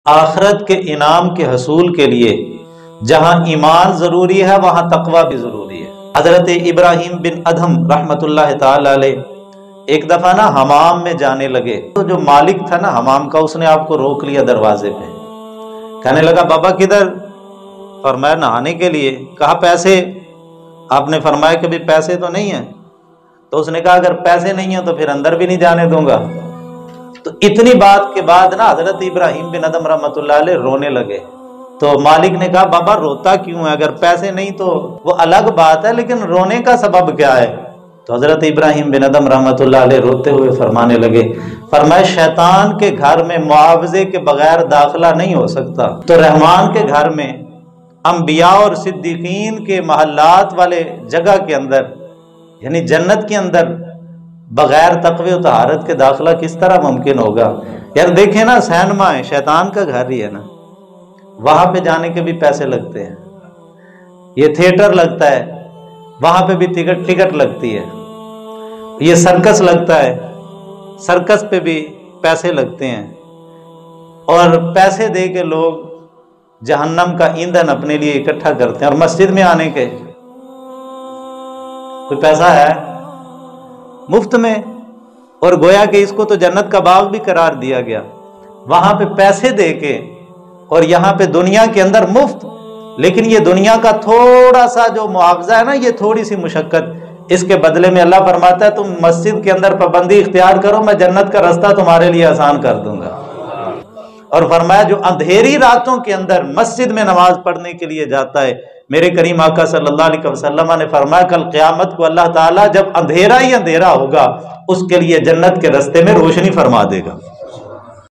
آخرت کے انعام کے حصول کے لیے جہاں ایمان ضروری ہے وہاں تقوی بھی ضروری ہے۔ حضرت ابراہیم بن ادھم رحمت اللہ تعالی علیہ ایک دفعہ نا حمام میں جانے لگے، تو جو مالک تھا نا حمام کا، اس نے آپ کو روک لیا دروازے پہ، کہنے لگا بابا کدھر؟ فرمایا نہانے کے لیے۔ کہا پیسے؟ آپ نے فرمایا کہ بھی پیسے تو نہیں ہیں۔ تو اس نے کہا اگر پیسے نہیں ہیں تو پھر اندر بھی نہیں جانے دوں گا۔ تو اتنی بات کے بعد نا حضرت ابراہیم بن ادم رحمت اللہ علیہ رونے لگے۔ تو مالک نے کہا بابا روتا کیوں ہے؟ اگر پیسے نہیں تو وہ الگ بات ہے، لیکن رونے کا سبب کیا ہے؟ تو حضرت ابراہیم بن ادم رحمت اللہ علیہ روتے ہوئے فرمانے لگے، فرمایا شیطان کے گھر میں معاوضے کے بغیر داخلہ نہیں ہو سکتا، تو رحمان کے گھر میں، انبیاء اور صدیقین کے محلات والے جگہ کے اندر، یعنی جنت کے اندر، بغیر تقوی و طہارت کے داخلہ کس طرح ممکن ہوگا؟ یار دیکھیں نا، سینما ہے، شیطان کا گھر ہی ہے نا، وہاں پہ جانے کے بھی پیسے لگتے ہیں، یہ تھیٹر لگتا ہے، وہاں پہ بھی ٹکٹ لگتی ہے، یہ سرکس لگتا ہے، سرکس پہ بھی پیسے لگتے ہیں، اور پیسے دے کے لوگ جہنم کا ایندھن اپنے لیے اکٹھا کرتے ہیں، اور مسجد میں آنے کے کوئی پیسہ ہے؟ مفت میں، اور گویا کہ اس کو تو جنت کا باغ بھی قرار دیا گیا، وہاں پہ پیسے دے کے، اور یہاں پہ دنیا کے اندر مفت، لیکن یہ دنیا کا تھوڑا سا جو معاوضہ ہے نا، یہ تھوڑی سی مشقت، اس کے بدلے میں اللہ فرماتا ہے تم مسجد کے اندر پابندی اختیار کرو، میں جنت کا رستہ تمہارے لیے آسان کر دوں گا۔ اور فرمایا جو اندھیری راتوں کے اندر مسجد میں نماز پڑھنے کے لیے جاتا ہے، میرے کریم آقا صلی اللہ علیہ وسلم نے فرمایا کل قیامت کو اللہ تعالیٰ جب اندھیرا ہی اندھیرا ہوگا، اس کے لیے جنت کے رستے میں روشنی فرما دے گا۔